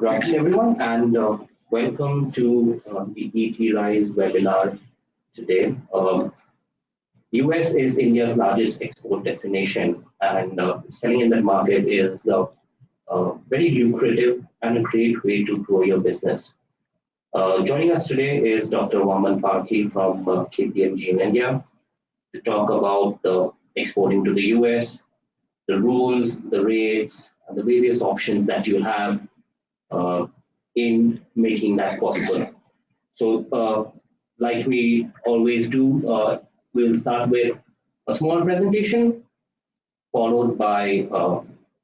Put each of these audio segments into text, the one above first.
Good afternoon, everyone, and welcome to the ETRise webinar today. US is India's largest export destination, and selling in that market is very lucrative and a great way to grow your business. Joining us today is Dr. Waman Parkhi from KPMG in India to talk about exporting to the US, the rules, the rates, and the various options that you have in making that possible. So, like we always do, we'll start with a small presentation, followed by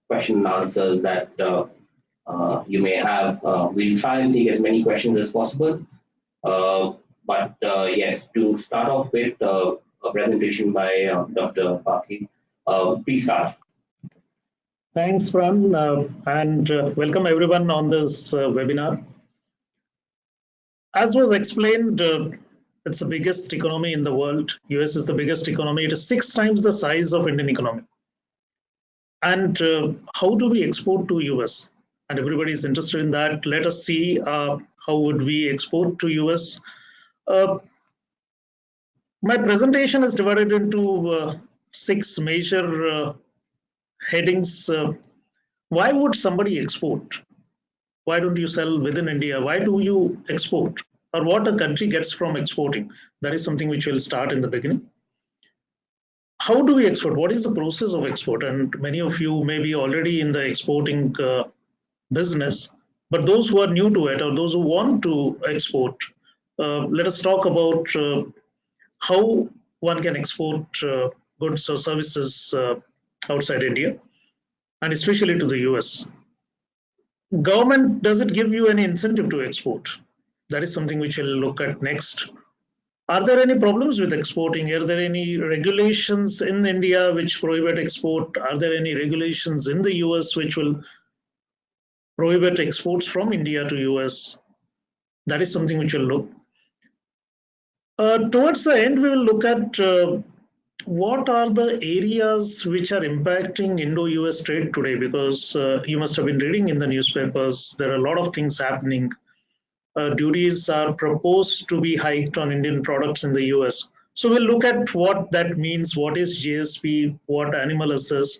question and answers that you may have. We'll try and take as many questions as possible. But yes, to start off with a presentation by Dr. Parkhi, please start. Thanks, Fran, and welcome everyone on this webinar. As was explained, it's the biggest economy in the world. US is the biggest economy. It is 6 times the size of Indian economy. And how do we export to US? And everybody is interested in that. Let us see how would we export to US. My presentation is divided into 6 major headings. Why would somebody export? Why don't you sell within India? Why do you export? Or what a country gets from exporting? That is something which will start in the beginning. How do we export? What is the process of export? And many of you may be already in the exporting business, but those who are new to it or those who want to export, let us talk about how one can export goods or services outside India, and especially to the US. Government, does it give you any incentive to export? That is something which we'll look at next. Are there any problems with exporting? Are there any regulations in India which prohibit export? Are there any regulations in the US which will prohibit exports from India to US? That is something which we'll look. Towards the end, we will look at what are the areas which are impacting Indo-US trade today, because you must have been reading in the newspapers, there are a lot of things happening. Duties are proposed to be hiked on Indian products in the US. So we'll look at what that means, what is GSP, what animal is this,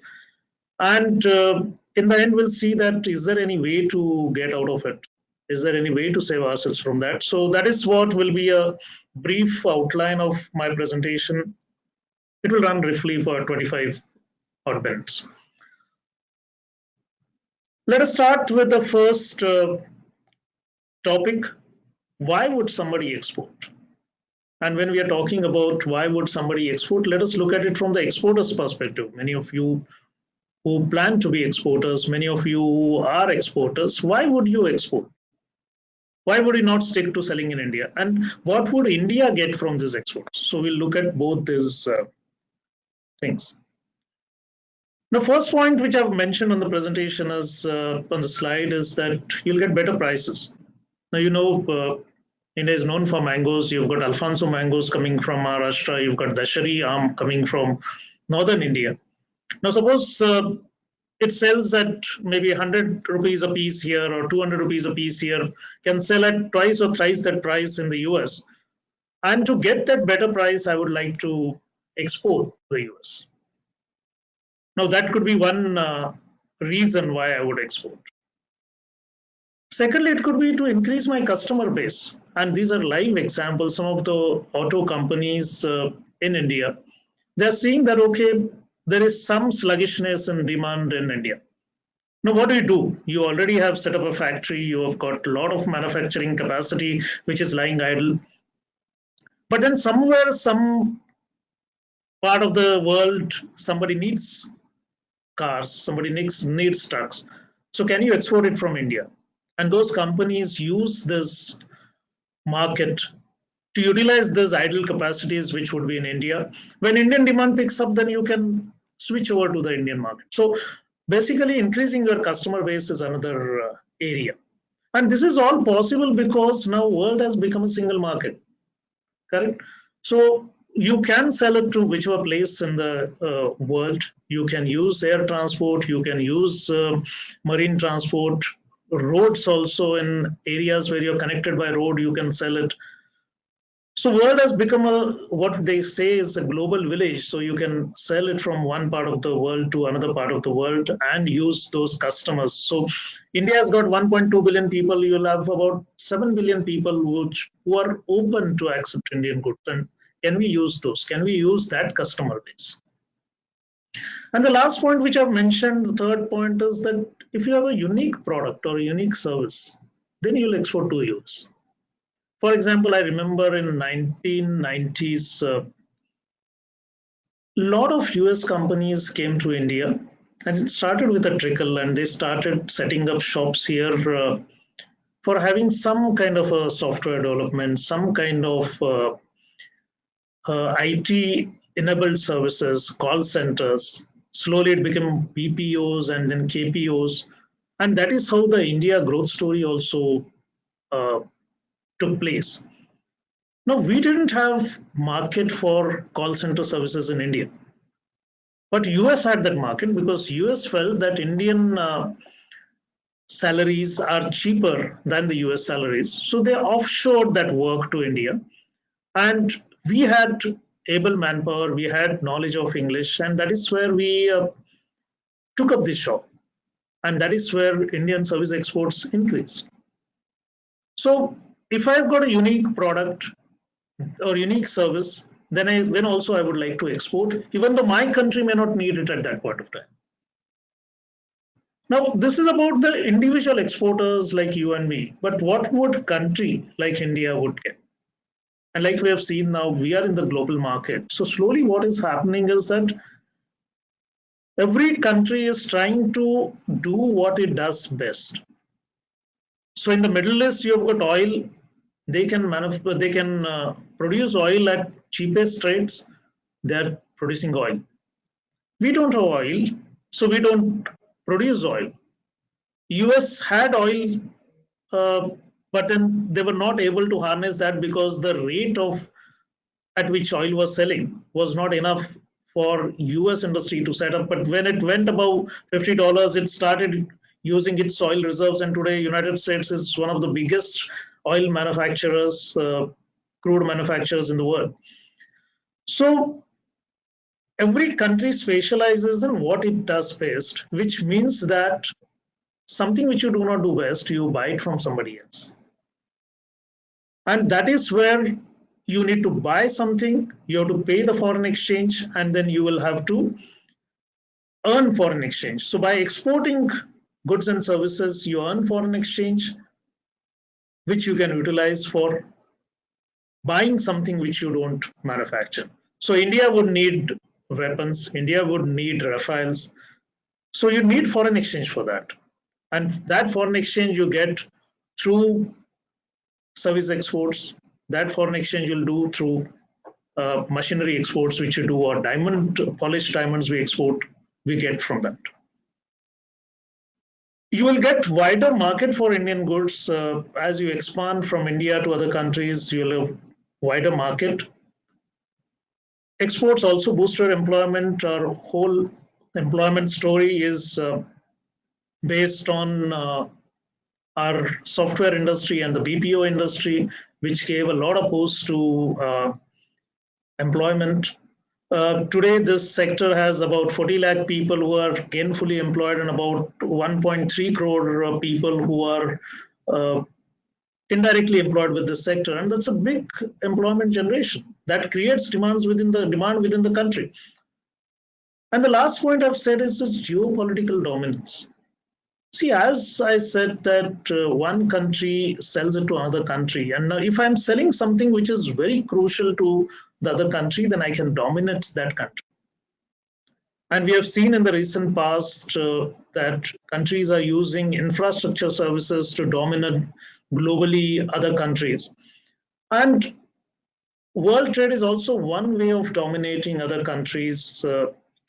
and in the end we'll see that is there any way to get out of it? Is there any way to save ourselves from that? So that is what will be a brief outline of my presentation. It will run roughly for 25 odd minutes. Let us start with the first topic. Why would somebody export? And when we are talking about why would somebody export, let us look at it from the exporter's perspective. Many of you who plan to be exporters, many of you who are exporters, why would you export? Why would you not stick to selling in India? And what would India get from this export? So we'll look at both these things. The first point which I've mentioned on the presentation is on the slide is that you'll get better prices. Now, you know, India is known for mangoes. You've got Alfonso mangoes coming from Maharashtra. You've got Dashari Aam coming from northern India. Now, suppose it sells at maybe 100 rupees a piece here or 200 rupees a piece here, can sell at twice or thrice that price in the US. And to get that better price, I would like to export to the US. Now, that could be one reason why I would export. Secondly, it could be to increase my customer base. And these are live examples. Some of the auto companies in India, they're seeing that, okay, there is some sluggishness in demand in India. Now, what do? You already have set up a factory. You have got a lot of manufacturing capacity, which is lying idle. But then somewhere, some part of the world, somebody needs cars, somebody needs trucks. So can you export it from India? And those companies use this market to utilize these idle capacities which would be in India. When Indian demand picks up, then you can switch over to the Indian market. So basically increasing your customer base is another area. And this is all possible because now world has become a single market, correct? So you can sell it to whichever place in the world. You can use air transport, you can use marine transport, roads also. In areas where you're connected by road, you can sell it. So world has become what they say is a global village. So you can sell it from one part of the world to another part of the world and use those customers. So India has got 1.2 billion people. You'll have about 7 billion people who are open to accept Indian goods. And can we use those? Can we use that customer base? And the last point which I've mentioned, the third point, is that if you have a unique product or a unique service, then you'll export to US. For example, I remember in 1990s, a lot of US companies came to India, and it started with a trickle, and they started setting up shops here for having some kind of a software development, some kind of IT enabled services, call centers. Slowly it became BPOs and then KPOs. And that is how the India growth story also uh, took place. Now, we didn't have market for call center services in India, but US had that market because US felt that Indian salaries are cheaper than the US salaries. So they offshored that work to India. And we had able manpower, we had knowledge of English, and that is where we took up this job. And that is where Indian service exports increased. So if I've got a unique product or unique service, then also I would like to export, even though my country may not need it at that point of time. Now, this is about the individual exporters like you and me, but what would country like India would get? And like we have seen now, we are in the global market. So slowly what is happening is that every country is trying to do what it does best. So in the Middle East, you've got oil. They can produce oil at cheapest rates. They're producing oil. We don't have oil, so we don't produce oil. US had oil, uh, but then they were not able to harness that because the rate of at which oil was selling was not enough for US industry to set up. But when it went above $50, it started using its oil reserves, and today United States is one of the biggest oil manufacturers, crude manufacturers in the world. So every country specializes in what it does best, which means that something which you do not do best, you buy it from somebody else. And that is where you need to buy something, you have to pay the foreign exchange, and then you will have to earn foreign exchange. So by exporting goods and services, you earn foreign exchange, which you can utilize for buying something which you don't manufacture. So India would need weapons, India would need Rafales. So you need foreign exchange for that. And that foreign exchange you get through service exports. That foreign exchange you'll do through machinery exports, which you do, or polished diamonds we export, we get from that. You will get wider market for Indian goods as you expand from India to other countries. You'll have wider market. Exports also boosted employment. Our whole employment story is based on our software industry and the BPO industry, which gave a lot of boost to employment. Today, this sector has about 40 lakh people who are gainfully employed and about 1.3 crore people who are indirectly employed with this sector. And that's a big employment generation that creates demand within the country. And the last point I've said is this geopolitical dominance. See, as I said that one country sells it to another country, and if I'm selling something which is very crucial to the other country, then I can dominate that country. And we have seen in the recent past that countries are using infrastructure services to dominate globally other countries. And world trade is also one way of dominating other countries,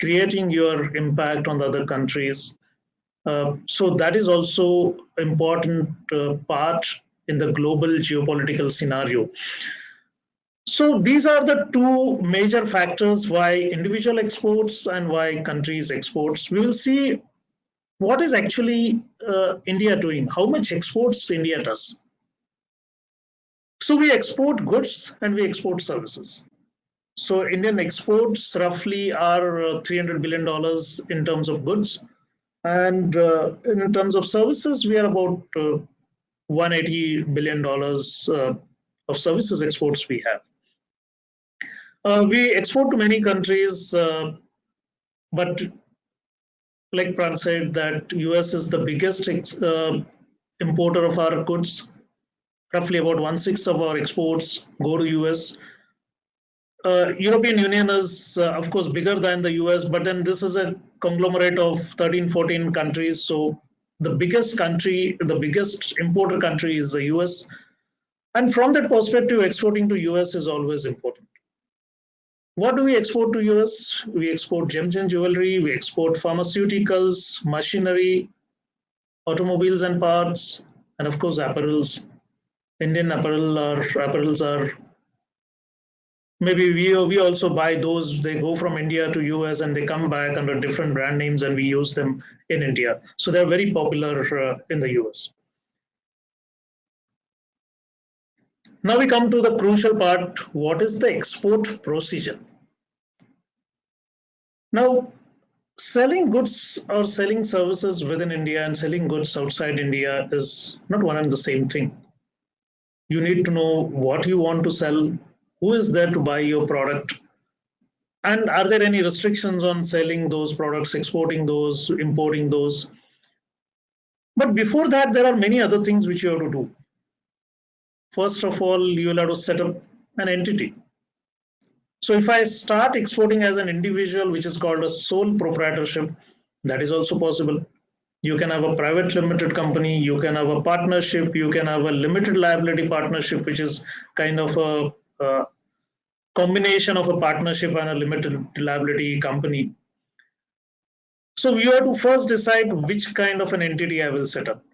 creating your impact on the other countries. So that is also important part in the global geopolitical scenario. So these are the two major factors why individual exports and why countries exports. We will see what is actually India doing? How much exports India does? So we export goods and we export services. So Indian exports roughly are $300 billion in terms of goods. And in terms of services, we are about $180 billion of services exports we have. We export to many countries, but like Pran said, that US is the biggest importer of our goods. Roughly about 1/6 of our exports go to US. European Union is, of course, bigger than the US, but then this is a conglomerate of 13, 14 countries. So the biggest country, the biggest importer country is the US. And from that perspective, exporting to US is always important. What do we export to US? We export gems and jewelry, we export pharmaceuticals, machinery, automobiles and parts, and of course apparels. Indian apparels are maybe we also buy those. They go from India to US and they come back under different brand names and we use them in India. So they're very popular in the US. Now we come to the crucial part. What is the export procedure? Now, selling goods or selling services within India and selling goods outside India is not one and the same thing. You need to know what you want to sell, who is there to buy your product, and are there any restrictions on selling those products, exporting those, importing those. But before that, there are many other things which you have to do. First of all, you will have to set up an entity. So if I start exporting as an individual, which is called a sole proprietorship, that is also possible. You can have a private limited company, you can have a partnership, you can have a limited liability partnership, which is kind of a combination of a partnership and a limited liability company. So you have to first decide which kind of an entity I will set up.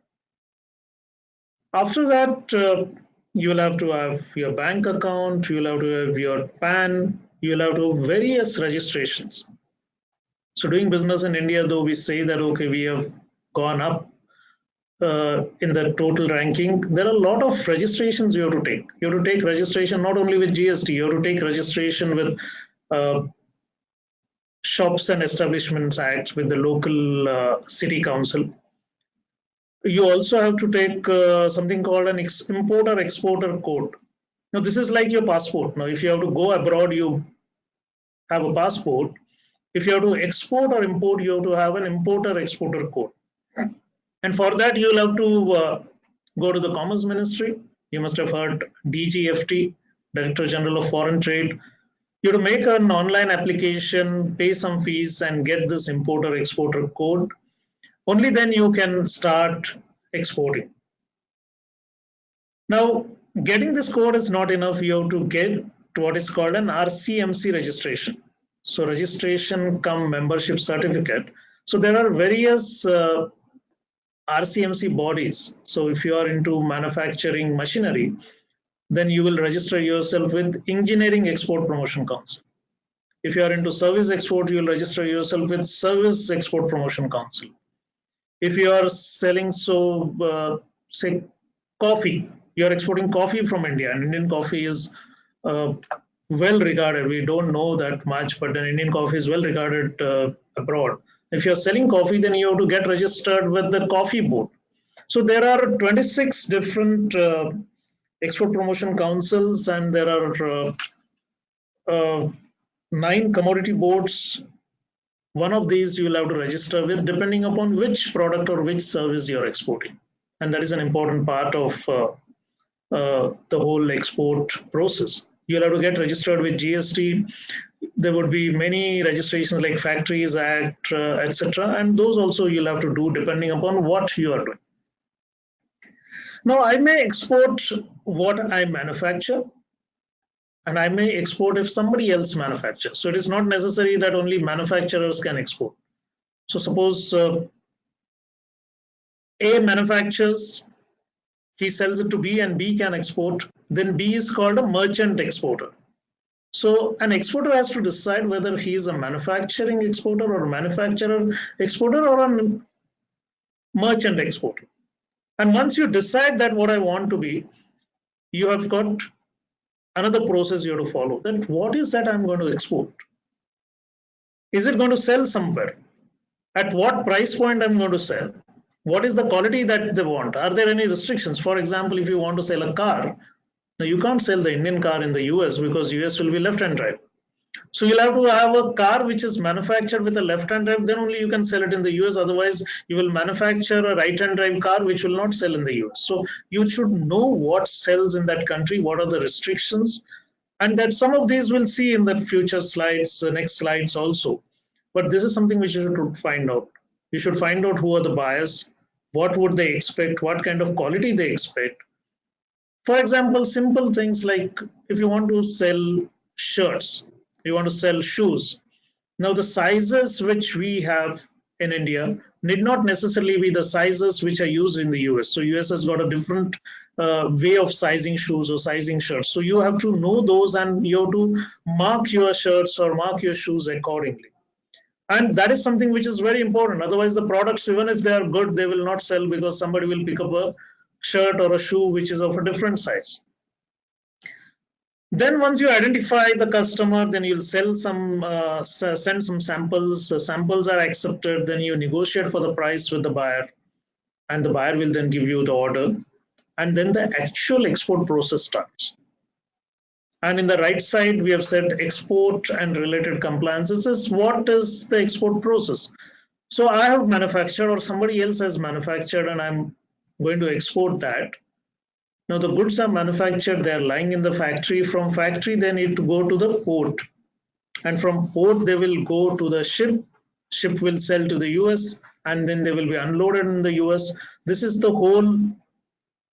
After that, you will have to have your bank account, you will have to have your PAN, you will have to have various registrations. So doing business in India, though we say that, okay, we have gone up in the total ranking, there are a lot of registrations you have to take. You have to take registration not only with GST, you have to take registration with Shops and Establishments Acts with the local city council. You also have to take something called an importer-exporter code. Now, this is like your passport. Now, if you have to go abroad, you have a passport. If you have to export or import, you have to have an importer-exporter code. And for that, you'll have to go to the Commerce Ministry. You must have heard DGFT, Director General of Foreign Trade. You have to make an online application, pay some fees, and get this importer-exporter code. Only then you can start exporting. Now, getting this code is not enough. You have to get what is called an RCMC registration. So registration cum membership certificate. So there are various RCMC bodies. So if you are into manufacturing machinery, then you will register yourself with Engineering Export Promotion Council. If you are into service export, you will register yourself with Service Export Promotion Council. If you are selling, say, coffee, you are exporting coffee from India, and Indian coffee is well regarded. We don't know that much, but then Indian coffee is well regarded abroad. If you're selling coffee, then you have to get registered with the coffee board. So there are 26 different export promotion councils, and there are 9 commodity boards. One of these you will have to register with, depending upon which product or which service you're exporting. And that is an important part of the whole export process. You'll have to get registered with GST. There would be many registrations like Factories Act, etc. And those also you'll have to do depending upon what you are doing. Now, I may export what I manufacture, and I may export if somebody else manufactures. So it is not necessary that only manufacturers can export. So suppose A manufactures, he sells it to B and B can export, then B is called a merchant exporter. So an exporter has to decide whether he is a manufacturing exporter or a manufacturer exporter or an merchant exporter. And once you decide that what I want to be, you have got another process you have to follow. Then what is that I'm going to export? Is it going to sell somewhere? At what price point I'm going to sell? What is the quality that they want? Are there any restrictions? For example, if you want to sell a car, now you can't sell the Indian car in the US because US will be left-hand drive. So you'll have to have a car which is manufactured with a left-hand drive, then only you can sell it in the US. Otherwise, you will manufacture a right-hand drive car which will not sell in the US. So you should know what sells in that country, what are the restrictions, and that some of these we'll see in the future slides, the next slides also. But this is something which you should find out. You should find out who are the buyers, what would they expect, what kind of quality they expect. For example, simple things like if you want to sell shirts, you want to sell shoes. Now, the sizes which we have in India need not necessarily be the sizes which are used in the US. So, US has got a different way of sizing shoes or sizing shirts. So, you have to know those and you have to mark your shirts or mark your shoes accordingly. And that is something which is very important. Otherwise, the products, even if they are good, they will not sell because somebody will pick up a shirt or a shoe which is of a different size. Then once you identify the customer, then you'll send some samples. The samples are accepted, then you negotiate for the price with the buyer, and the buyer will then give you the order, and then the actual export process starts. And in the right side, we have said export and related compliances is what is the export process. So I have manufactured or somebody else has manufactured and I'm going to export that. Now the goods are manufactured, they are lying in the factory. From factory, they need to go to the port. And from port, they will go to the ship. Ship will sell to the US and then they will be unloaded in the US. This is the whole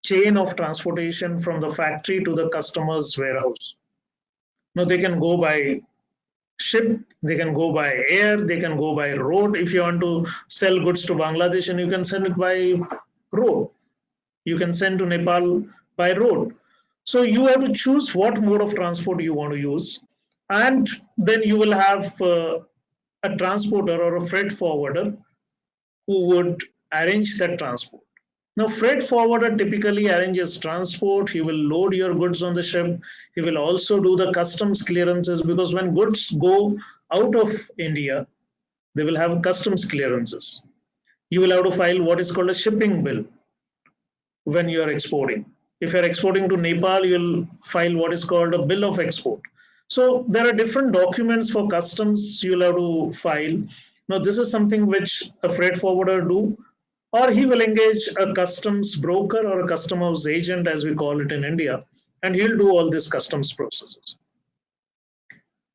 chain of transportation from the factory to the customer's warehouse. Now they can go by ship, they can go by air, they can go by road. If you want to sell goods to Bangladesh, and you can send it by road. You can send to Nepal by road. So you have to choose what mode of transport you want to use. And then you will have a transporter or a freight forwarder who would arrange that transport. Now, freight forwarder typically arranges transport. He will load your goods on the ship. He will also do the customs clearances because when goods go out of India, they will have customs clearances. You will have to file what is called a shipping bill when you are exporting. If you're exporting to Nepal, you'll file what is called a bill of export. So there are different documents for customs you'll have to file. Now, this is something which a freight forwarder do, or he will engage a customs broker or a customs agent, as we call it in India, and he'll do all these customs processes.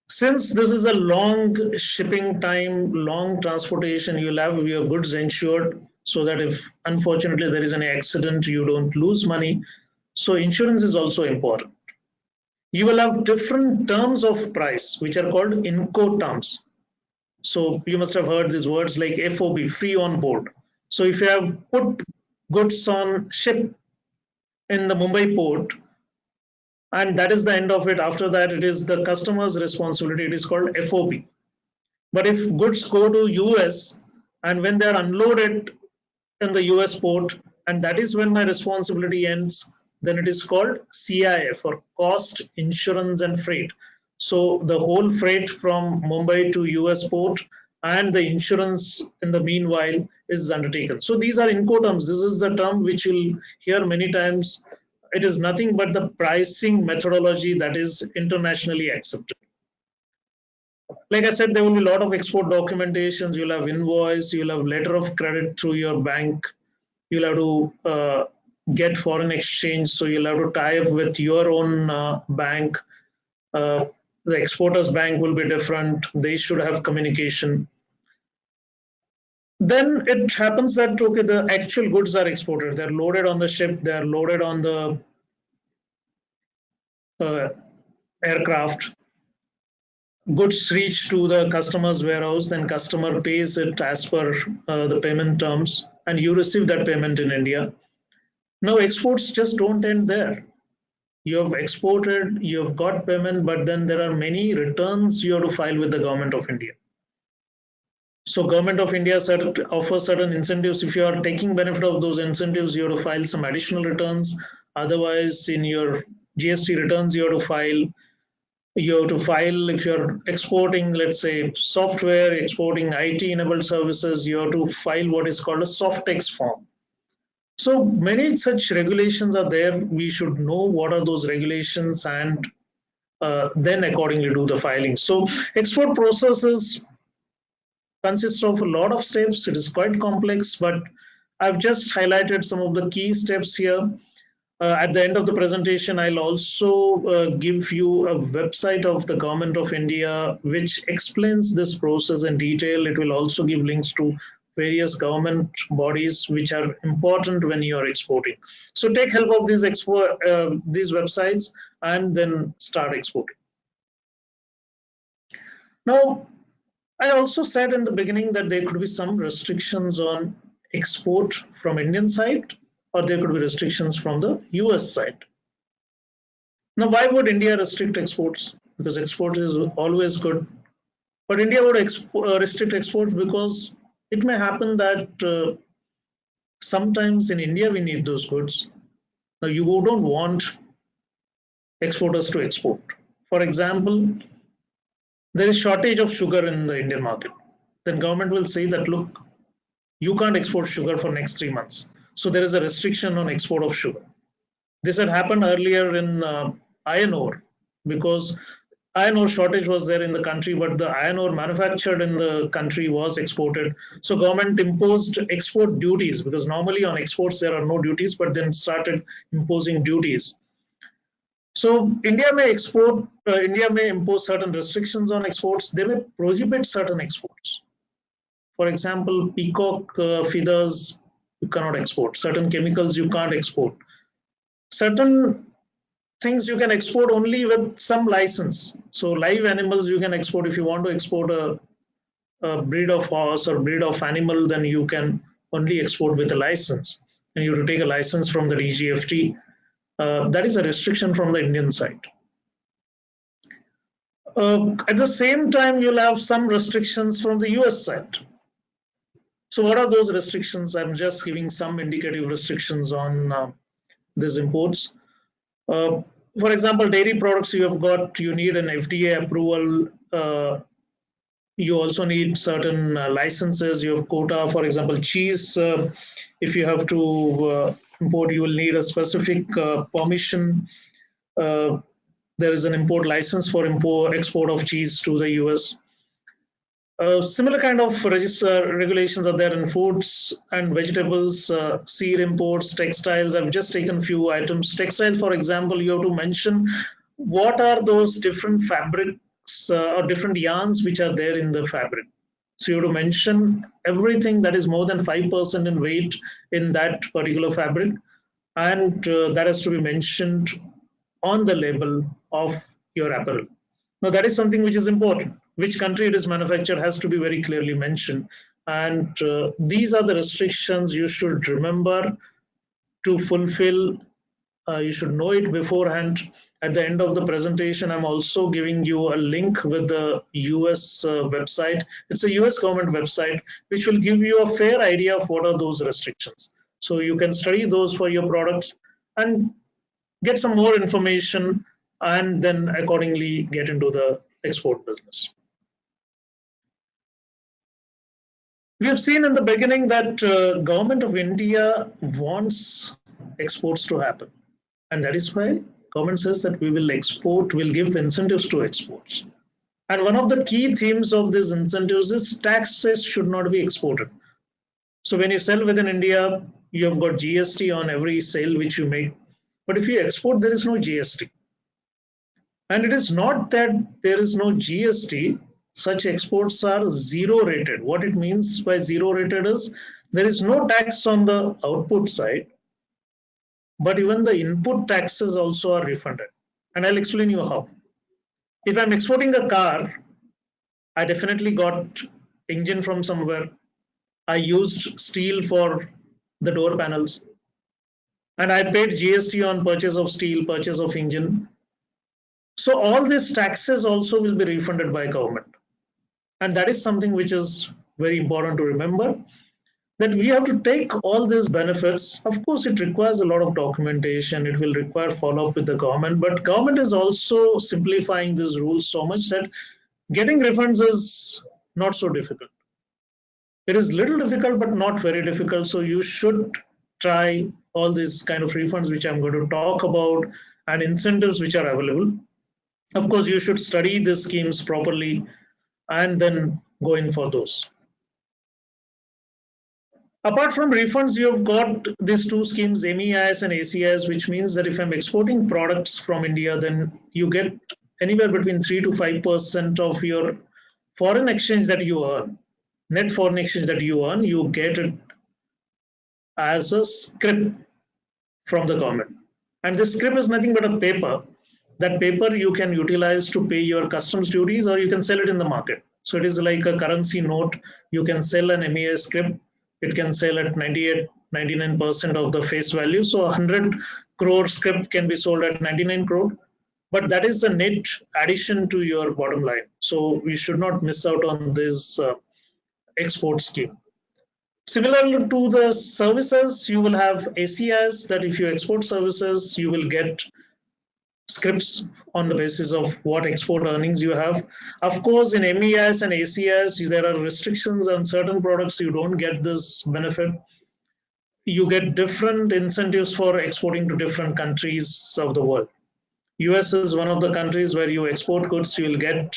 Since this is a long shipping time, long transportation, you'll have your goods insured so that if unfortunately there is any accident, you don't lose money. So insurance is also important. You will have different terms of price, which are called Incoterms. So you must have heard these words like FOB, free on board. So if you have put goods on ship in the Mumbai port, and that is the end of it, after that it is the customer's responsibility, it is called FOB. But if goods go to US and when they are unloaded in the US port, and that is when my responsibility ends, then it is called CIF or cost, insurance and freight. So the whole freight from Mumbai to US port and the insurance in the meanwhile is undertaken. So these are Incoterms. This is the term which you'll hear many times. It is nothing but the pricing methodology that is internationally accepted. Like I said, there will be a lot of export documentations. You'll have invoice, you'll have letter of credit through your bank. You'll have to get foreign exchange. So you'll have to tie up with your own bank. The exporter's bank will be different. They should have communication. Then it happens that, okay, the actual goods are exported. They're loaded on the ship. They're loaded on the aircraft. Goods reach to the customer's warehouse, then customer pays it as per the payment terms, and you receive that payment in India. Now, exports just don't end there. You have exported, you have got payment, but then there are many returns you have to file with the government of India. So government of India offers certain incentives. If you are taking benefit of those incentives, you have to file some additional returns. Otherwise, in your GST returns, you have to file if you're exporting, let's say, software, exporting IT enabled services, you have to file what is called a soft-tax form. So many such regulations are there. We should know what are those regulations and then accordingly do the filing. So export processes consists of a lot of steps. It is quite complex, but I've just highlighted some of the key steps here. At the end of the presentation, I'll also give you a website of the Government of India which explains this process in detail. It will also give links to various government bodies which are important when you are exporting. So take help of these websites and then start exporting. Now, I also said in the beginning that there could be some restrictions on export from Indian side, or there could be restrictions from the US side. Now, why would India restrict exports? Because export is always good. But India would restrict exports because it may happen that sometimes in India we need those goods. Now, you don't want exporters to export. For example, there is shortage of sugar in the Indian market. Then government will say that, look, you can't export sugar for next 3 months. So there is a restriction on export of sugar. This had happened earlier in iron ore, because iron ore shortage was there in the country, but the iron ore manufactured in the country was exported. So government imposed export duties, because normally on exports there are no duties, but then started imposing duties. So India may impose certain restrictions on exports. They may prohibit certain exports. For example, peacock feathers you cannot export. Certain chemicals you can't export. Certain things you can export only with some license. So live animals you can export. If you want to export a breed of horse or breed of animal, then you can only export with a license. And you have to take a license from the DGFT. That is a restriction from the Indian side. At the same time, you'll have some restrictions from the US side. So what are those restrictions? I'm just giving some indicative restrictions on these imports. For example, dairy products you need an FDA approval. You also need certain licenses. You have quota. For example, cheese. If you have to import, you will need a specific permission. There is an import license for export of cheese to the US. Similar kind of regulations are there in foods and vegetables, seed imports, textiles. I've just taken few items. Textile, for example, you have to mention what are those different fabrics or different yarns which are there in the fabric. So you have to mention everything that is more than 5% in weight in that particular fabric, and that has to be mentioned on the label of your apparel. Now that is something which is important. Which country it is manufactured has to be very clearly mentioned. And these are the restrictions you should remember to fulfill. You should know it beforehand. At the end of the presentation, I'm also giving you a link with the US website. It's a US government website, which will give you a fair idea of what are those restrictions. So you can study those for your products and get some more information, and then accordingly get into the export business. We have seen in the beginning that Government of India wants exports to happen, and that is why government says that we will export, will give incentives to exports. And one of the key themes of these incentives is taxes should not be exported. So when you sell within India, you have got GST on every sale which you make, but if you export, there is no GST. And it is not that there is no GST. Such exports are zero rated. What it means by zero rated is there is no tax on the output side, but even the input taxes also are refunded. And I'll explain you how. If I'm exporting a car, I definitely got engine from somewhere. I used steel for the door panels, and I paid GST on purchase of steel, purchase of engine. So all these taxes also will be refunded by government. And that is something which is very important to remember, that we have to take all these benefits. Of course, it requires a lot of documentation. It will require follow-up with the government, but government is also simplifying these rules so much that getting refunds is not so difficult. It is little difficult, but not very difficult. So you should try all these kind of refunds, which I'm going to talk about, and incentives which are available. Of course, you should study these schemes properly and then go in for those. Apart from refunds, you've got these two schemes, MEIS and ACIS, which means that if I'm exporting products from India, then you get anywhere between 3 to 5% of your foreign exchange that you earn, net foreign exchange that you earn, you get it as a scrip from the government. And this scrip is nothing but a paper. That paper you can utilize to pay your customs duties, or you can sell it in the market. So it is like a currency note. You can sell an MEIS scrip. It can sell at 98, 99% of the face value. So 100 crore scrip can be sold at 99 crore. But that is a net addition to your bottom line. So we should not miss out on this export scheme. Similar to the services, you will have ACIS, that if you export services, you will get scripts on the basis of what export earnings you have. Of course, in MEIS and ACIS, there are restrictions on certain products. You don't get this benefit. You get different incentives for exporting to different countries of the world. US is one of the countries where you export goods, you will get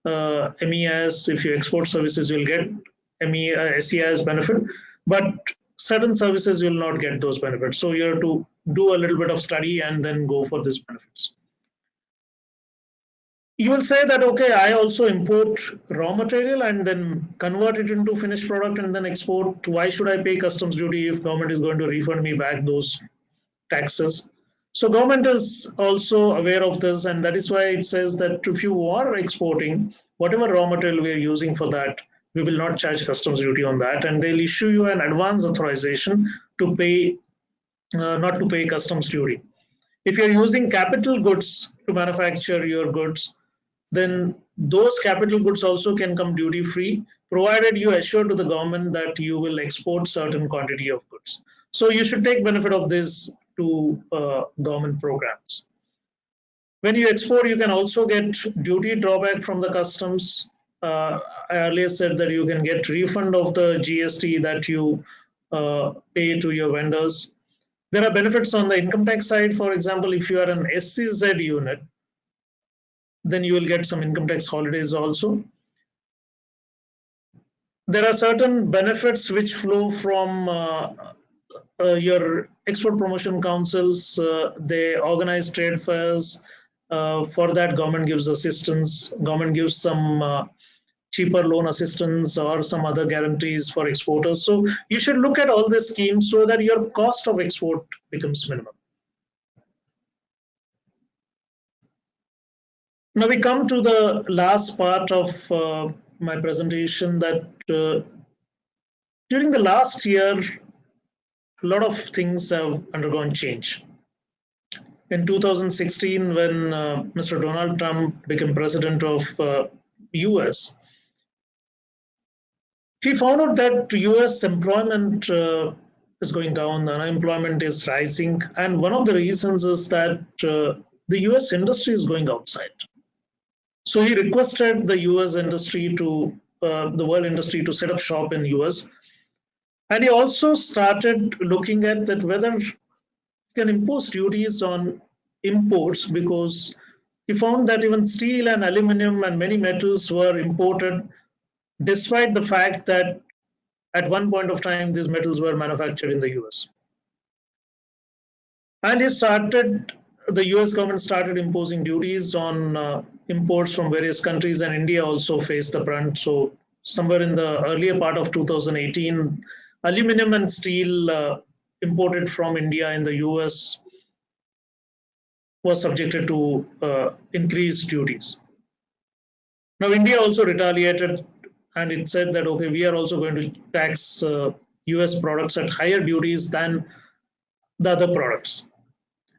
MEIS. If you export services, you'll get ACIS benefit. But certain services will not get those benefits. So you have to do a little bit of study and then go for these benefits. You will say that, okay, I also import raw material and then convert it into finished product and then export. Why should I pay customs duty if government is going to refund me back those taxes? So government is also aware of this, and that is why it says that if you are exporting, whatever raw material we are using for that, we will not charge customs duty on that, and they'll issue you an advance authorization to pay, not to pay customs duty. If you're using capital goods to manufacture your goods, then those capital goods also can come duty free, provided you assure to the government that you will export certain quantity of goods. So you should take benefit of this to government programs. When you export, you can also get duty drawback from the customs. I earlier said that you can get refund of the GST that you pay to your vendors. There are benefits on the income tax side. For example, if you are an SCZ unit, then you will get some income tax holidays also. There are certain benefits which flow from your export promotion councils. They organize trade fairs. For that, government gives assistance. Government gives some cheaper loan assistance or some other guarantees for exporters. So you should look at all these schemes so that your cost of export becomes minimum. Now we come to the last part of my presentation, that during the last year, a lot of things have undergone change. In 2016, when Mr. Donald Trump became president of US, he found out that US employment is going down, unemployment is rising, and one of the reasons is that the US industry is going outside. So he requested the US industry to, the world industry, to set up shop in US. And he also started looking at that whether he can impose duties on imports, because he found that even steel and aluminum and many metals were imported, despite the fact that at one point of time these metals were manufactured in the US. And the US government started imposing duties on imports from various countries, and India also faced the brunt. So somewhere in the earlier part of 2018, aluminum and steel imported from India in the US was subjected to increased duties. Now India also retaliated, and it said that, okay, we are also going to tax US products at higher duties than the other products.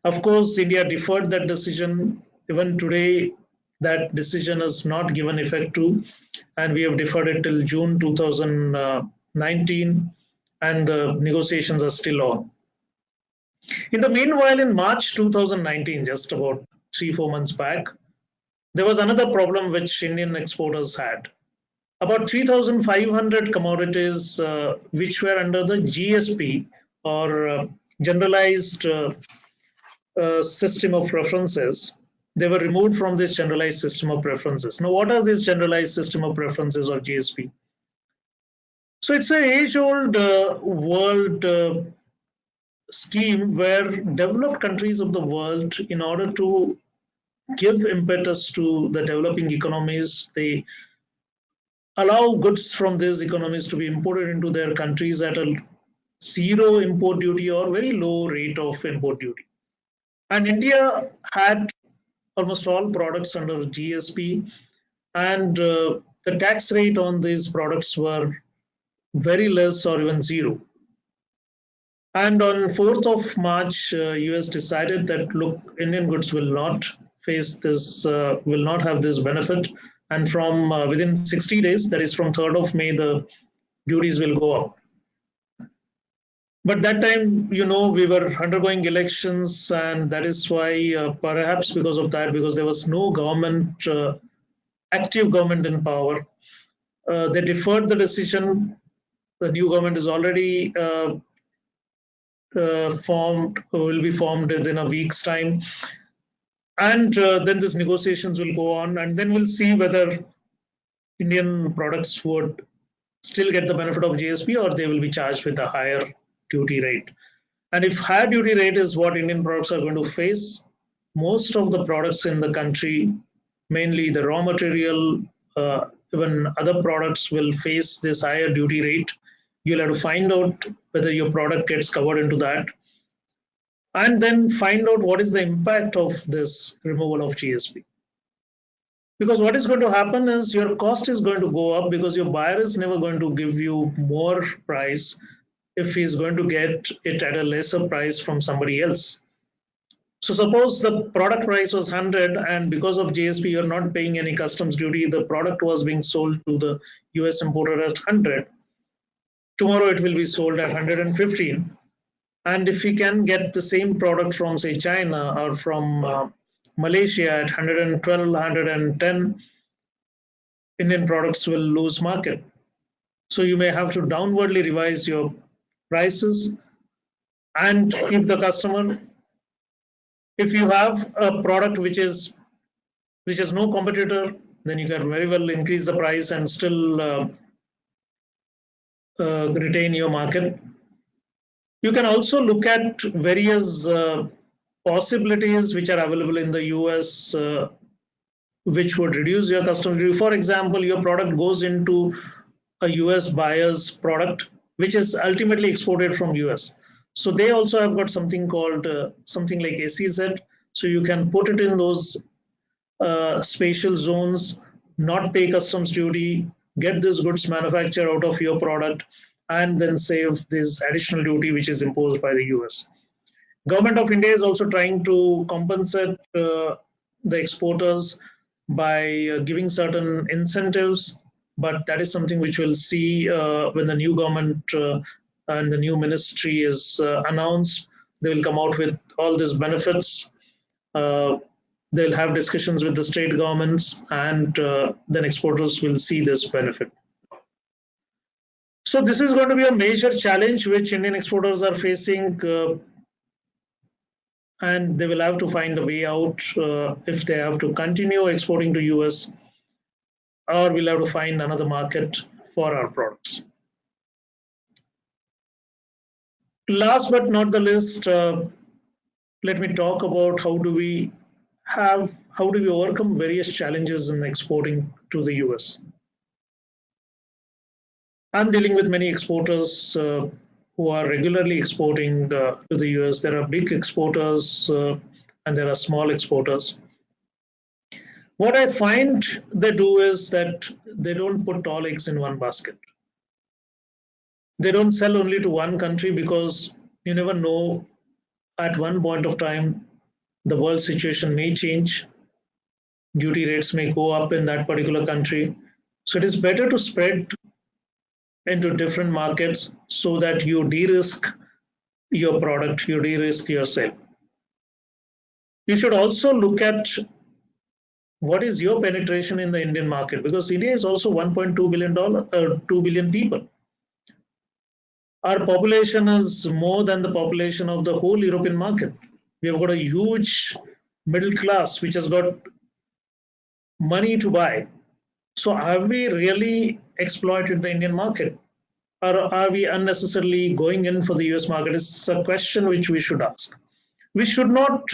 Of course, India deferred that decision. Even today, that decision is not given effect to, and we have deferred it till June 2019, and the negotiations are still on. In the meanwhile, in March 2019, just about 3-4 months back, there was another problem which Indian exporters had. About 3,500 commodities which were under the GSP, or generalized system of preferences, they were removed from this generalized system of preferences. Now, what are these generalized system of preferences, or GSP? So it's an age-old world scheme where developed countries of the world, in order to give impetus to the developing economies, they allow goods from these economies to be imported into their countries at a zero import duty or very low rate of import duty. And India had almost all products under GSP, and the tax rate on these products were very less or even zero. And on 4th of March, US decided that, look, Indian goods will not face this, will not have this benefit. And from within 60 days, that is from 3rd of May, the duties will go up. But that time, we were undergoing elections, and that is why, perhaps because of that, because there was no government, active government in power, they deferred the decision. The new government is already will be formed within a week's time. And then these negotiations will go on, and then we'll see whether Indian products would still get the benefit of GSP, or they will be charged with a higher duty rate. And if higher duty rate is what Indian products are going to face, most of the products in the country, mainly the raw material, even other products, will face this higher duty rate. You'll have to find out whether your product gets covered into that, and then find out what is the impact of this removal of GSP. Because what is going to happen is your cost is going to go up, because your buyer is never going to give you more price if he's going to get it at a lesser price from somebody else. So suppose the product price was 100, and because of GSP you're not paying any customs duty, the product was being sold to the US importer at 100. Tomorrow it will be sold at 115. And if we can get the same product from, say, China or from Malaysia at 112, 110, Indian products will lose market. So you may have to downwardly revise your prices and keep the customer. If you have a product which has no competitor, then you can very well increase the price and still retain your market. You can also look at various possibilities which are available in the US, which would reduce your customs duty. For example, your product goes into a US buyer's product, which is ultimately exported from US. So they also have got something called something like SEZ. So you can put it in those spatial zones, not pay customs duty, get this goods manufactured out of your product, and then save this additional duty which is imposed by the US. Government of India is also trying to compensate the exporters by giving certain incentives, but that is something which we'll see when the new government and the new ministry is announced. They will come out with all these benefits. They'll have discussions with the state governments, and then exporters will see this benefit. So this is going to be a major challenge which Indian exporters are facing, and they will have to find a way out if they have to continue exporting to US, or we'll have to find another market for our products. Last but not the least, let me talk about how do we overcome various challenges in exporting to the US. I'm dealing with many exporters who are regularly exporting to the US. There are big exporters and there are small exporters. What I find they do is that they don't put all eggs in one basket. They don't sell only to one country, because you never know, at one point of time the world situation may change. duty rates may go up in that particular country. So it is better to spread into different markets so that you de-risk your product, you de-risk yourself. You should also look at what is your penetration in the Indian market, because India is also $1.2 billion, 2 billion people. Our population is more than the population of the whole European market. We have got a huge middle class which has got money to buy. So have we really exploited the Indian market? Or are we unnecessarily going in for the US market? It's a question which we should ask. We should not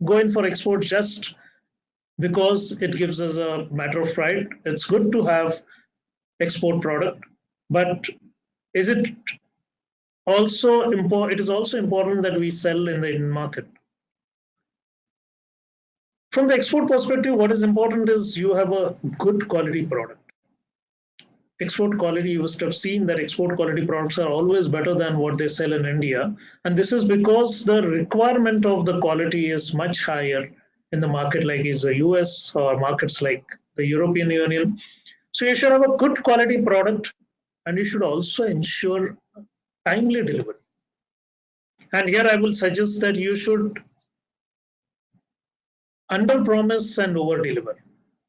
go in for export just because it gives us a matter of pride. It's good to have export product, but is it also important? It is also important that we sell in the Indian market. From the export perspective, what is important is you have a good quality product. Export quality, you must have seen that export quality products are always better than what they sell in India. And this is because the requirement of the quality is much higher in the market like is the US or markets like the European Union. So you should have a good quality product, and you should also ensure timely delivery. And here I will suggest that you should under promise and over deliver.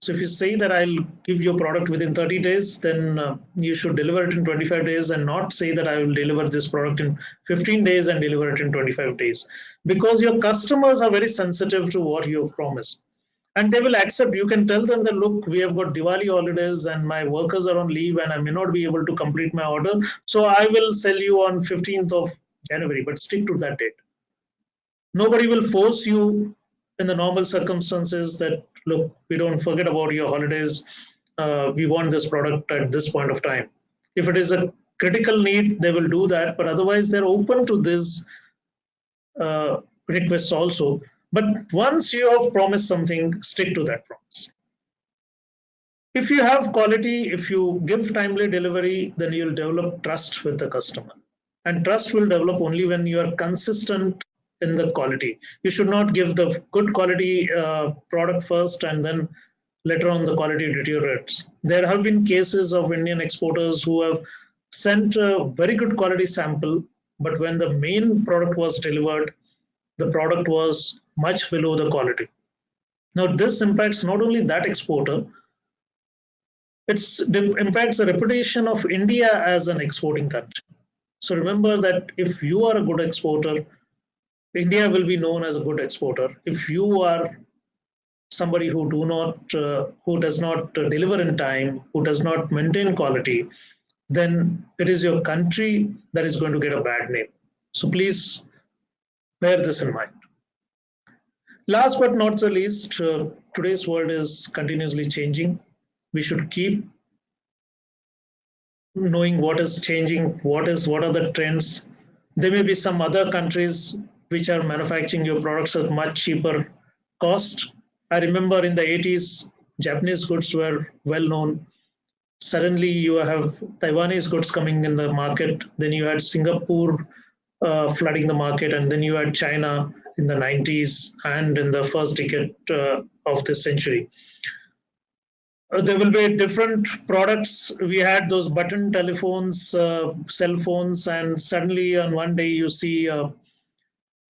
So if you say that I'll give you a product within 30 days, then you should deliver it in 25 days and not say that I will deliver this product in 15 days and deliver it in 25 days, because your customers are very sensitive to what you promised. And they will accept. You can tell them that, look, we have got Diwali holidays and my workers are on leave and I may not be able to complete my order. So I will sell you on 15th of January, but stick to that date. Nobody will force you in the normal circumstances that, look, we don't forget about your holidays. We want this product at this point of time. If it is a critical need, they will do that. But otherwise, they're open to this requests also. But once you have promised something, stick to that promise. If you have quality, if you give timely delivery, then you'll develop trust with the customer. And trust will develop only when you are consistent in the quality. You should not give the good quality product first and then later on the quality deteriorates. There have been cases of Indian exporters who have sent a very good quality sample, but when the main product was delivered, the product was much below the quality. Now this impacts not only that exporter, it impacts the reputation of India as an exporting country. So remember that if you are a good exporter, India will be known as a good exporter. If you are somebody who does not deliver in time, who does not maintain quality, then it is your country that is going to get a bad name. So please bear this in mind. Last but not the least, today's world is continuously changing. We should keep knowing what is changing, what are the trends. There may be some other countries which are manufacturing your products at much cheaper cost. I remember in the 80s, Japanese goods were well known. Suddenly you have Taiwanese goods coming in the market. Then you had Singapore flooding the market, and then you had China in the 90s and in the first decade of this century. There will be different products. We had those button telephones, cell phones, and suddenly on one day you see a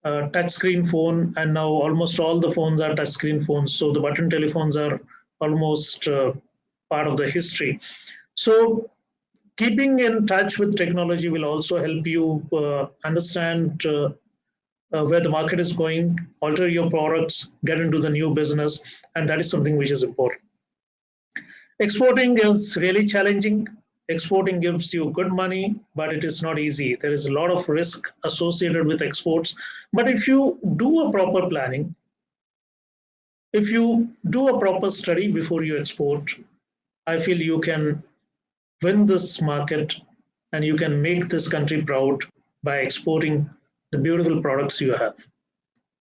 touchscreen phone, and now almost all the phones are touchscreen phones. So the button telephones are almost part of the history. So keeping in touch with technology will also help you understand where the market is going, alter your products, get into the new business, and that is something which is important. Exporting is really challenging. Exporting gives you good money, but it is not easy. There is a lot of risk associated with exports. But if you do a proper planning, if you do a proper study before you export, I feel you can win this market and you can make this country proud by exporting the beautiful products you have.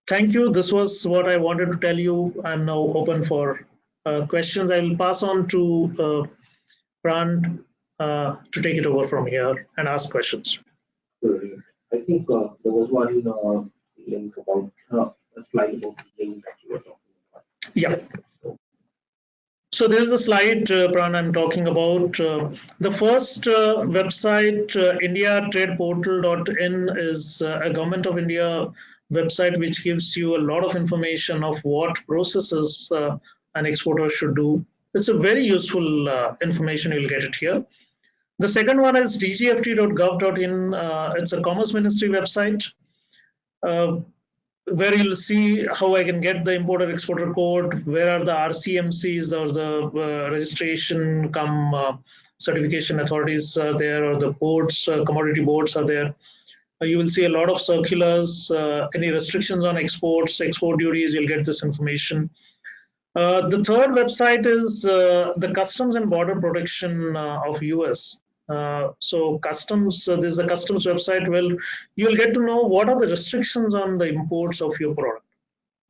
Thank you. This was what I wanted to tell you. I'm now open for questions. I will pass on to Brand to take it over from here and ask questions. I think there was one link about a slide about the link that you were talking about. Yeah. So this is the slide, Pran, I'm talking about. The first website, indiatradeportal.in, is a Government of India website which gives you a lot of information of what processes an exporter should do. It's a very useful information. You'll get it here. The second one is dgft.gov.in. It's a Commerce Ministry website. Where you'll see how I can get the importer exporter code, where are the RCMCs or the registration come certification authorities there, or the boards, commodity boards are there. You will see a lot of circulars, any restrictions on exports, export duties, you'll get this information. The third website is the Customs and Border Protection of US. So customs, this is the customs website. Well, you'll get to know what are the restrictions on the imports of your product,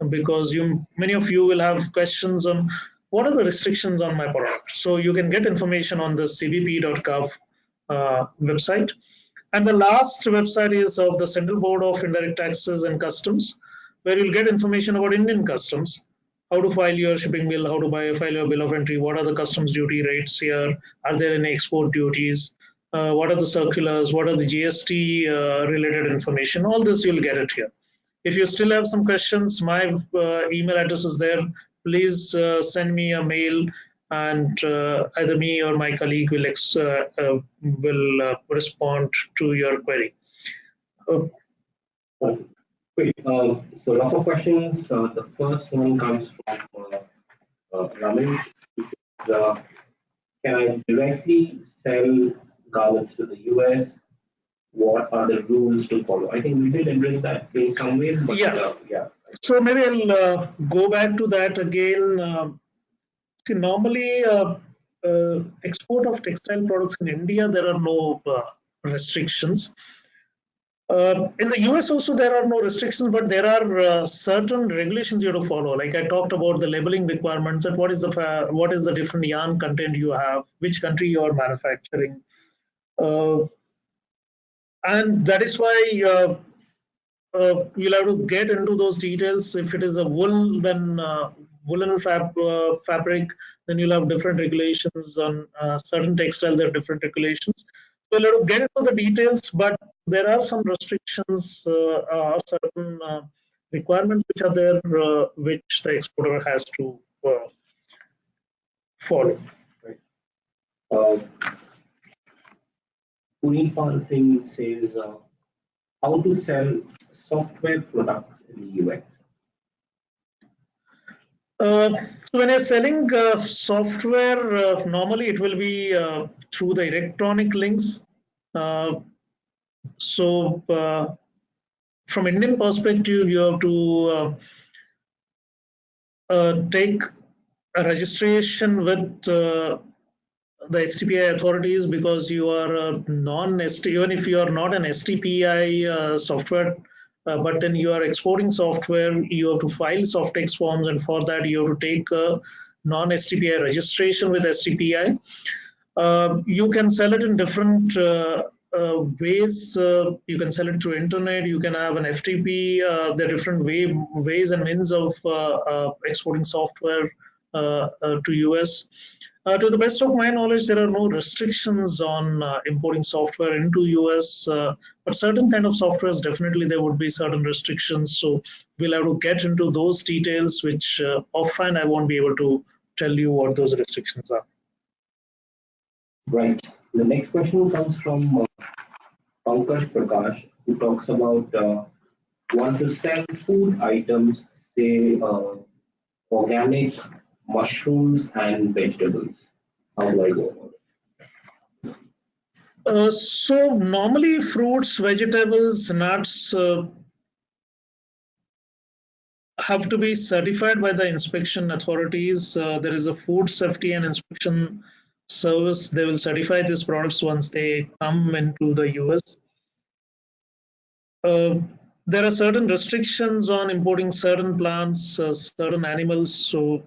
because many of you will have questions on what are the restrictions on my product. So you can get information on the cbp.gov website. And the last website is of the Central Board of Indirect Taxes and Customs, where you'll get information about Indian customs, how to file your shipping bill, how to file your bill of entry, what are the customs duty rates here, are there any export duties, what are the circulars, what are the GST related information. All this you'll get it here. If you still have some questions, my email address is there. Please send me a mail, and either me or my colleague will respond to your query. Great. So lots of questions. The first one comes from Ramesh. He says, can I directly sell garments to the US? What are the rules to follow? I think we did address that in some ways, but yeah. So maybe I'll go back to that again. See, normally, export of textile products in India, there are no restrictions. In the US also there are no restrictions, but there are certain regulations you have to follow. Like I talked about the labeling requirements, and what is the different yarn content you have, which country you are manufacturing, and that is why you'll have to get into those details. If it is a wool, then woolen fabric, then you'll have different regulations. On certain textile, there are different regulations. So you'll have to get into the details, but there are some restrictions or certain requirements which are there, which the exporter has to follow. Right. Punipal Singh says, how to sell software products in the US? So when you're selling software, normally it will be through the electronic links. So from Indian perspective, you have to take a registration with the STPI authorities, because you are a non-ST, even if you are not an STPI software, but then you are exporting software, you have to file SOFTEX forms, and for that you have to take a non-STPI registration with STPI. You can sell it in different ways. You can sell it through internet. You can have an FTP. There are different ways and means of exporting software to US. To the best of my knowledge, there are no restrictions on importing software into US, but certain kind of softwares, definitely there would be certain restrictions. So we'll have to get into those details, which offline I won't be able to tell you what those restrictions are. Right. The next question comes from Pankaj Prakash, who talks about want to sell food items, say organic mushrooms and vegetables. How do I go about it? So normally fruits, vegetables, nuts have to be certified by the inspection authorities. There is a food safety and inspection service. They will certify these products once they come into the US. There are certain restrictions on importing certain plants, certain animals. So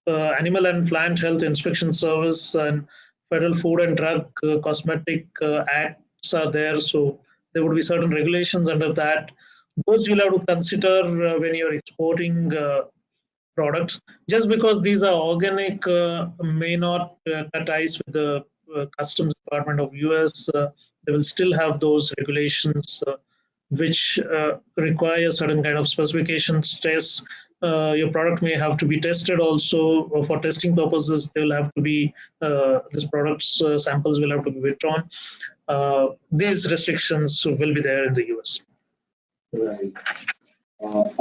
Animal and Plant Health Inspection Service and Federal Food and Drug Cosmetic Acts are there. So there would be certain regulations under that. Those you'll have to consider when you're exporting products. Just because these are organic may not cut ties with the Customs Department of US. They will still have those regulations which require certain kind of specifications tests. Your product may have to be tested also. For testing purposes. They will have to be this product's samples will have to be withdrawn. These restrictions will be there in the US. Right.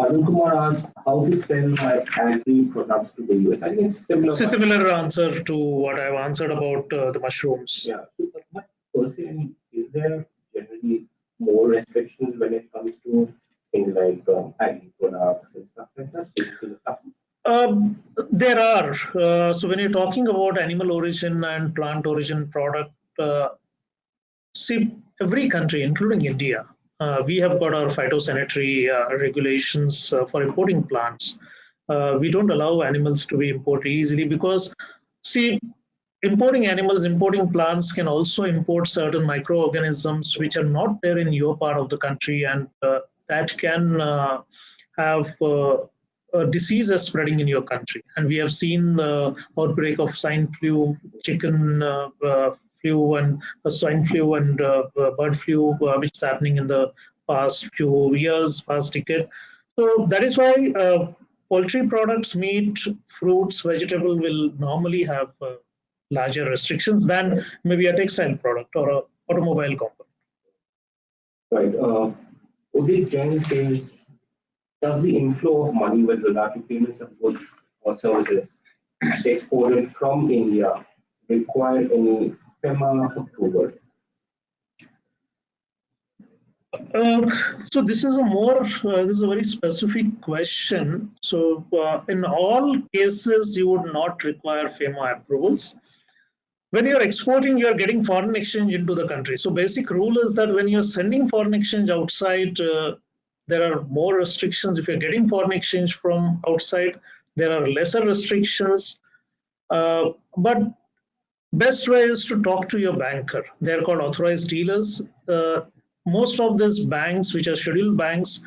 Arun Kumar asked how to sell my agri products to the US. I think it's similar. It's a similar answer to what I've answered about the mushrooms. Yeah. But per se, I mean, is there generally more restrictions when it comes to things like agri products and stuff like that? There are. So when you're talking about animal origin and plant origin product, see, every country, including India, we have got our phytosanitary regulations for importing plants. We don't allow animals to be imported easily because, see, importing animals, importing plants can also import certain microorganisms which are not there in your part of the country, and that can have diseases spreading in your country. And we have seen the outbreak of swine flu, chicken flu, and swine flu and bird flu, which is happening in the past few years, past decade. So that is why poultry products, meat, fruits, vegetable will normally have larger restrictions than maybe a textile product or a automobile component. Right. Udit Jain says, does the inflow of money with regard to payments of goods or services exported from India require any FEMA approval? So this is a very specific question. So in all cases, you would not require FEMA approvals. When you're exporting, you're getting foreign exchange into the country. So basic rule is that when you're sending foreign exchange outside, there are more restrictions. If you're getting foreign exchange from outside, there are lesser restrictions. But best way is to talk to your banker. They're called authorized dealers. Most of these banks, which are scheduled banks,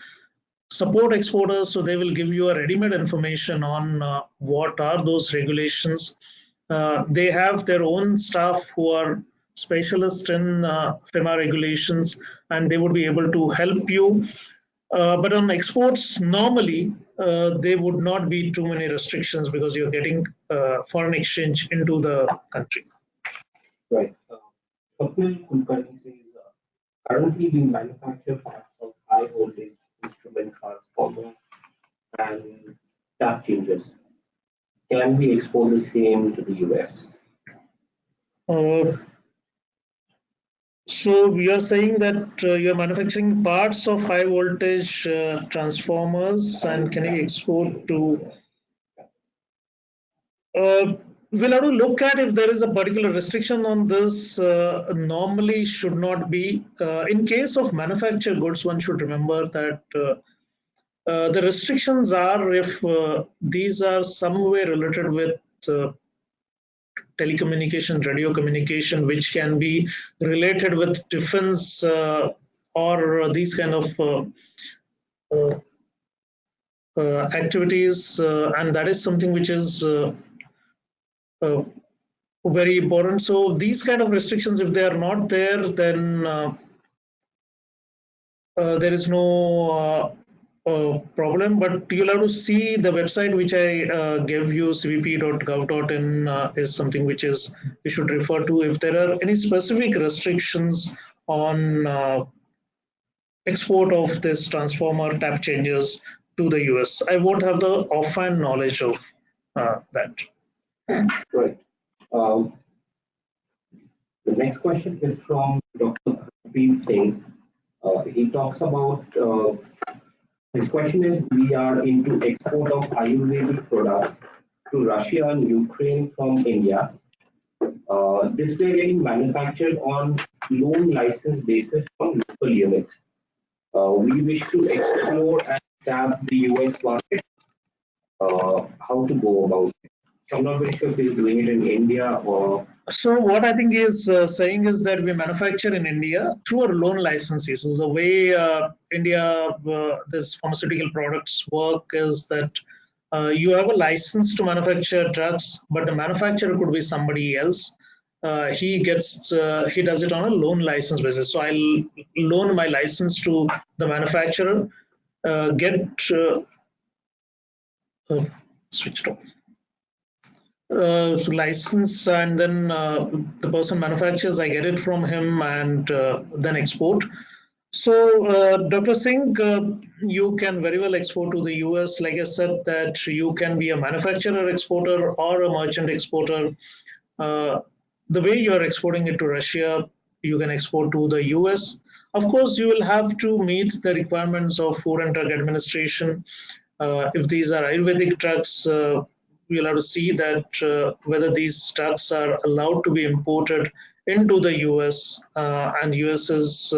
support exporters, so they will give you a ready-made information on what are those regulations. They have their own staff who are specialists in FEMA regulations, and they would be able to help you. But on exports, normally there would not be too many restrictions because you're getting foreign exchange into the country. Right. Swapnil Kulkarni says, currently we manufacture parts of high voltage instrument transformer and tap changes. Can we export the same to the US? So we are saying that you're manufacturing parts of high voltage transformers, and can you export to? We'll have to look at if there is a particular restriction on this. Normally should not be. In case of manufactured goods, one should remember that the restrictions are if these are somewhere related with telecommunication, radio communication, which can be related with defense or these kind of activities, and that is something which is very important. So these kind of restrictions, if they are not there, then there is no problem. But you'll have to see the website which I gave you, cvp.gov.in, is something which is you should refer to if there are any specific restrictions on export of this transformer tap changes to the US. I won't have the offhand knowledge of that. Right. The next question is from Dr. Harpreet Singh. He talks about, his question is, we are into export of Ayurvedic products to Russia and Ukraine from India. This we are getting manufactured on loan license basis from local units. We wish to explore and tap the US market. How to go about it? So I'm not very sure if he's doing it in India or. So what I think he is saying is that we manufacture in India through our loan licenses. So the way India, this pharmaceutical products work is that You have a license to manufacture drugs, but the manufacturer could be somebody else. He does it on a loan license basis. So I'll loan my license to the manufacturer, get switched off license, and then the person manufactures, I get it from him, and then export. So, Dr. Singh, you can very well export to the US. Like I said, that you can be a manufacturer exporter or a merchant exporter. Uh, the way you are exporting it to Russia, you can export to the US. Of course, you will have to meet the requirements of Food and Drug Administration. If these are Ayurvedic drugs, we'll have to see that whether these drugs are allowed to be imported into the US, and US is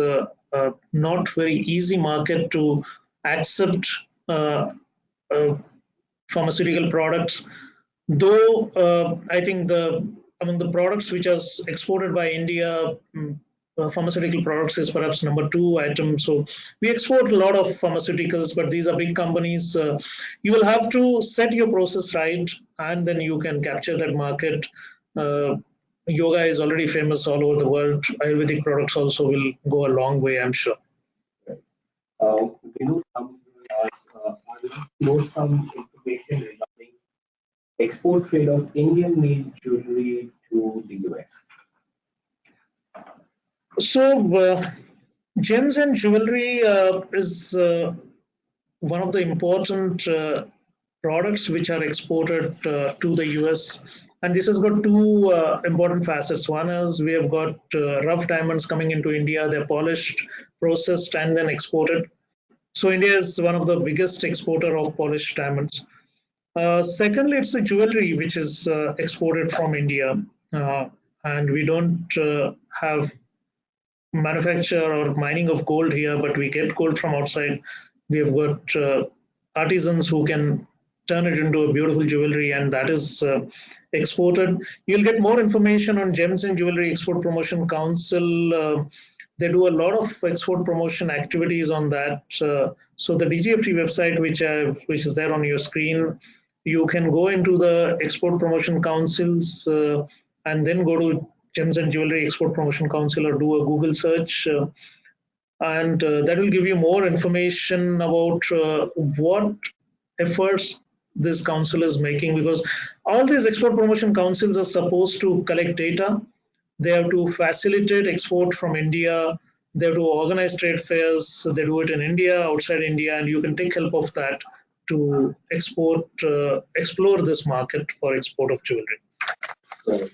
not very easy market to accept uh, pharmaceutical products. Though I think the among the products which are exported by India, pharmaceutical products is perhaps number two item. So we export a lot of pharmaceuticals, but these are big companies. You will have to set your process right, and then you can capture that market. Yoga is already famous all over the world. Ayurvedic products also will go a long way, I'm sure. You know, I know some information regarding export trade of Indian-made jewelry to the US. So, gems and jewelry is one of the important products which are exported to the US. And this has got two important facets. One is we have got rough diamonds coming into India, they're polished, processed, and then exported. So, India is one of the biggest exporter of polished diamonds. Secondly, it's the jewelry which is exported from India. And we don't have manufacture or mining of gold here, but we get gold from outside. We have got artisans who can turn it into a beautiful jewelry, and that is exported. You'll get more information on Gems and Jewelry Export Promotion Council. They do a lot of export promotion activities on that. So the DGFT website, which is there on your screen, you can go into the Export Promotion Councils and then go to Gems and Jewelry Export Promotion Council or do a Google search, and that will give you more information about what efforts this council is making, because all these export promotion councils are supposed to collect data. They have to facilitate export from India. They have to organize trade fairs. So they do it in India, outside India, and you can take help of that to explore this market for export of jewelry. Right.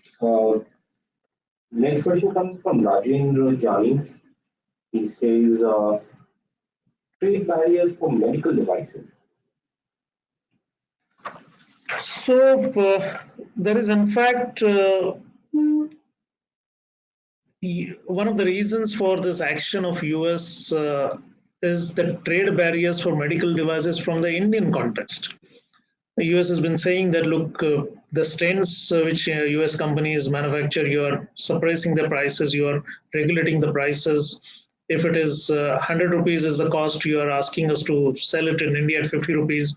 Next question comes from Rajendra Jani. He says, trade barriers for medical devices. So there is, in fact, one of the reasons for this action of US is the trade barriers for medical devices from the Indian context. The US has been saying that, look, the stents which US companies manufacture, you are suppressing the prices, you are regulating the prices. If it is 100 rupees is the cost, you are asking us to sell it in India at 50 rupees.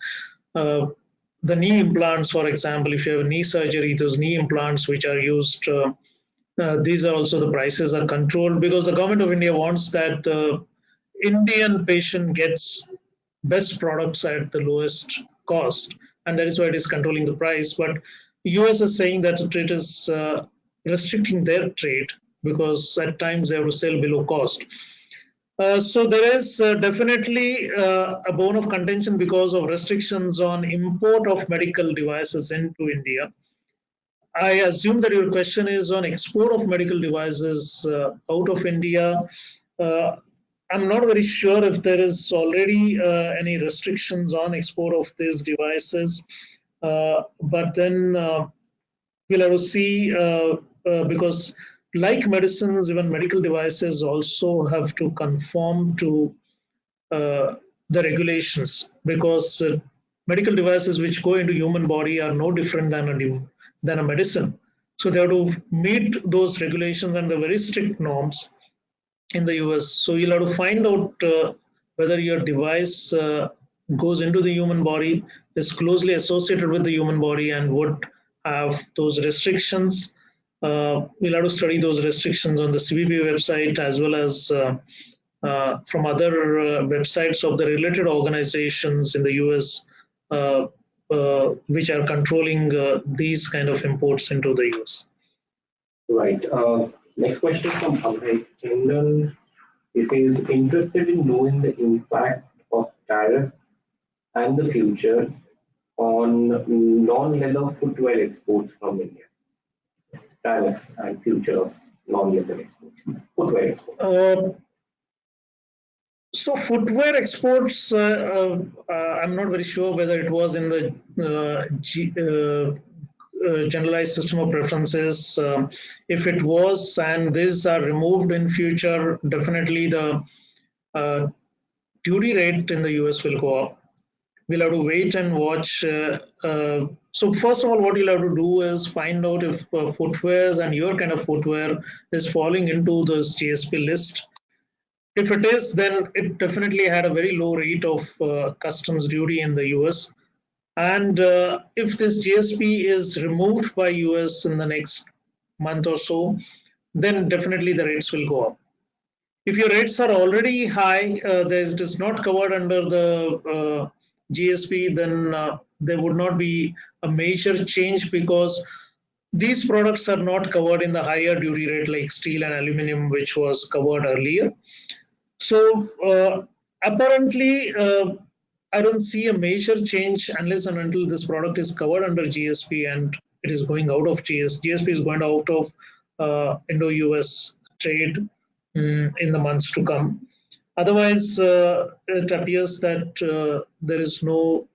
The knee implants, for example, if you have a knee surgery, those knee implants which are used, these are also the prices are controlled, because the government of India wants that the Indian patient gets best products at the lowest cost, and that is why it is controlling the price. But US is saying that it is restricting their trade, because at times they have to sell below cost. So there is definitely a bone of contention because of restrictions on import of medical devices into India. I assume that your question is on export of medical devices out of India. I'm not very sure if there is already any restrictions on export of these devices, but then we'll have to see, because like medicines, even medical devices also have to conform to the regulations, because medical devices which go into human body are no different than a medicine. So they have to meet those regulations and the very strict norms in the US. So you'll have to find out whether your device goes into the human body, is closely associated with the human body, and would have those restrictions. We'll have to study those restrictions on the CBP website as well as from other websites of the related organizations in the US, which are controlling these kind of imports into the US. Right. Next question from Abhay Chandran. He says, interested in knowing the impact of tariffs and the future on non-leather footwear exports from India. Tariffs and future of non-leather exports, footwear exports. So footwear exports, I'm not very sure whether it was in the generalized system of preferences. If it was and these are removed in future, definitely the duty rate in the US will go up. We'll have to wait and watch. So first of all, what you'll have to do is find out if footwears and your kind of footwear is falling into this GSP list. If it is, then it definitely had a very low rate of customs duty in the US. And if this GSP is removed by US in the next month or so, then definitely the rates will go up. If your rates are already high, it is not covered under the GSP, then there would not be a major change because these products are not covered in the higher duty rate like steel and aluminum, which was covered earlier. So apparently, I don't see a major change unless and until this product is covered under GSP and it is going out of GSP is going out of Indo-US trade in the months to come. Otherwise, it appears that there is no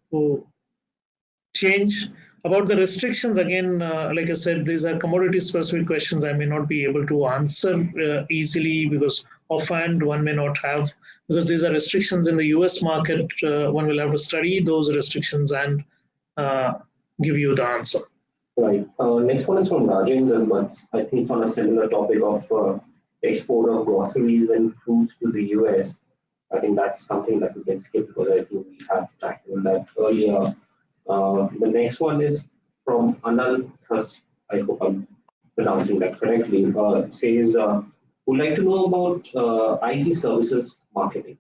change. About the restrictions, again, like I said, these are commodity specific questions I may not be able to answer easily because offhand one may not have, because these are restrictions in the US market. One will have to study those restrictions and give you the answer. Right. Next one is from Rajendra, but I think it's on a similar topic of export of groceries and fruits to the US. I think that's something that we can skip because I think we have tackled that earlier. The next one is from Anal. I hope I'm pronouncing that correctly. Says, would like to know about IT services marketing.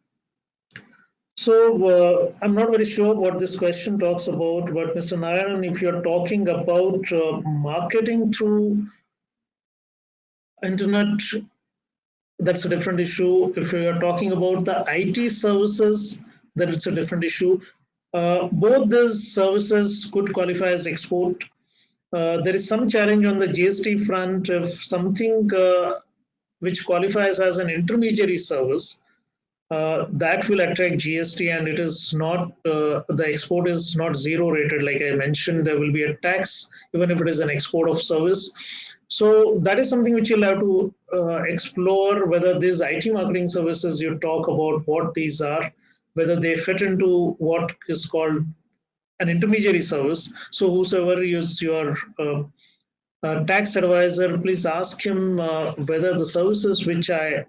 So I'm not very sure what this question talks about, but Mr. Narayan, if you're talking about marketing through internet, that's a different issue. If you are talking about the IT services, then it's a different issue. Both these services could qualify as export. There is some challenge on the GST front if something which qualifies as an intermediary service that will attract GST, and it is not the export is not zero rated. Like I mentioned, there will be a tax even if it is an export of service. So that is something which you'll have to explore whether these IT marketing services you talk about, what these are, whether they fit into what is called an intermediary service. So whosoever is your tax advisor, please ask him whether the services which I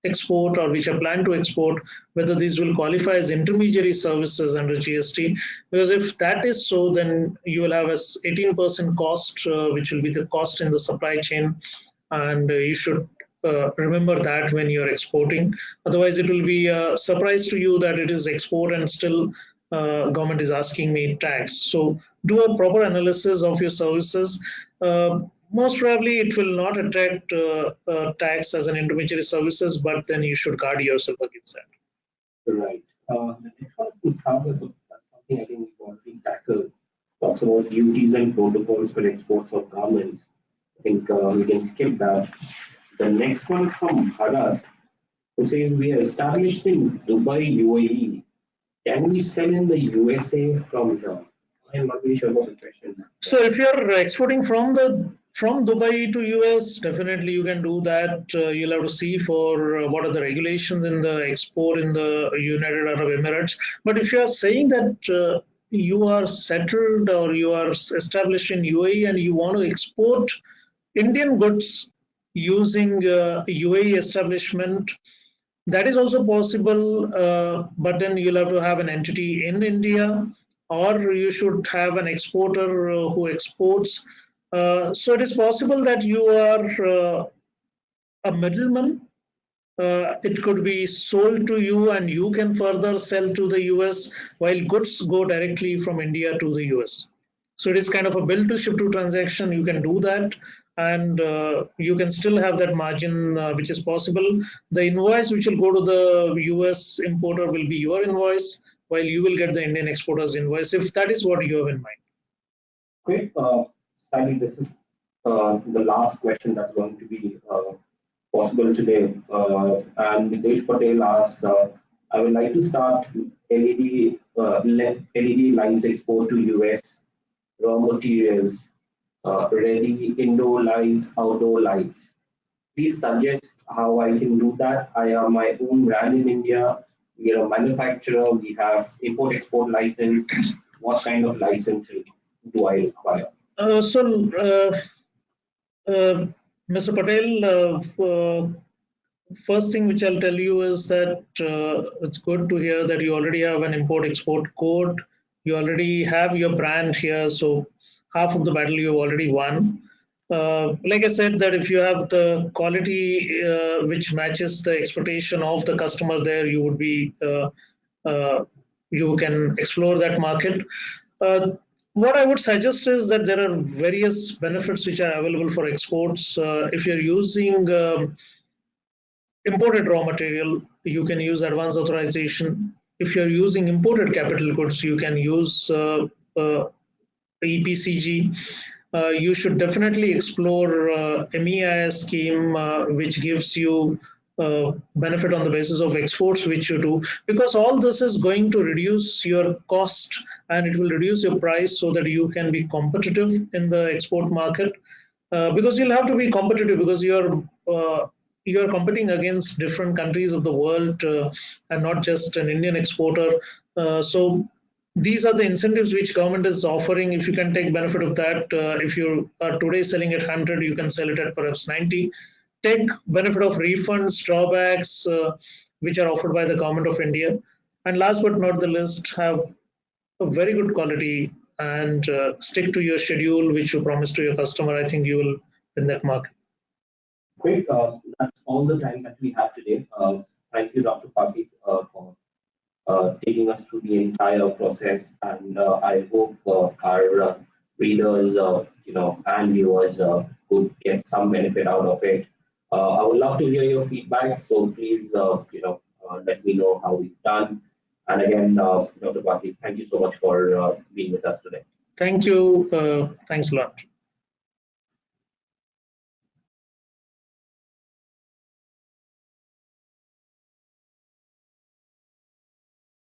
export or which I plan to export, whether these will qualify as intermediary services under GST. Because if that is so, then you will have a 18% cost, which will be the cost in the supply chain, and you should remember that when you're exporting. Otherwise, it will be a surprise to you that it is export and still government is asking me tax. So do a proper analysis of your services. Most probably it will not attract tax as an intermediary services, but then you should guard yourself against that. Right. The next one is something I think we've already tackled. Talks about duties and protocols for exports of garments. I think we can skip that. The next one is from Bharat, who says we are established in Dubai, UAE. Can we sell in the USA from here? I'm not really sure about the question. So if you're exporting from Dubai to US, definitely you can do that. You'll have to see for what are the regulations in the export in the United Arab Emirates. But if you are saying that you are settled or you are established in UAE and you want to export Indian goods using UAE establishment, That is also possible, but then you'll have to have an entity in India, or you should have an exporter who exports. So it is possible that you are a middleman. It could be sold to you and you can further sell to the US while goods go directly from India to the US. So it is kind of a bill to ship to transaction. You can do that, and you can still have that margin, which is possible. The invoice which will go to the US importer will be your invoice, while you will get the Indian exporter's invoice, if that is what you have in mind. Great. Sally, this is the last question that's going to be possible today. And Nitesh Patel asks, I would like to start LED lines export to US, raw materials, ready indoor lights, outdoor lights. Please suggest how I can do that. I have my own brand in India. We are a manufacturer. We have import-export license. What kind of license do I require? So, Mr. Patel, first thing which I'll tell you is that it's good to hear that you already have an import-export code. You already have your brand here, so half of the battle you've already won. Like I said, that if you have the quality which matches the expectation of the customer there, you would be you can explore that market. Uh, what I would suggest is that there are various benefits which are available for exports. If you're using imported raw material, you can use advanced authorization. If you're using imported capital goods, you can use EPCG. You should definitely explore MEIS scheme, which gives you benefit on the basis of exports which you do, because all this is going to reduce your cost and it will reduce your price so that you can be competitive in the export market. Because you'll have to be competitive because you're competing against different countries of the world and not just an Indian exporter. So these are the incentives which government is offering. If you can take benefit of that, if you are today selling at 100, you can sell it at perhaps 90. Take benefit of refunds, drawbacks, which are offered by the government of India. And last but not the least, have a very good quality and stick to your schedule which you promise to your customer. I think you will win that market. Great. That's all the time that we have today. Thank you, Dr. Parkhi, for taking us through the entire process, and I hope our readers, and viewers could get some benefit out of it. I would love to hear your feedback, so please, let me know how we've done. And again, Dr. Parkhi, thank you so much for being with us today. Thank you. Thanks a lot.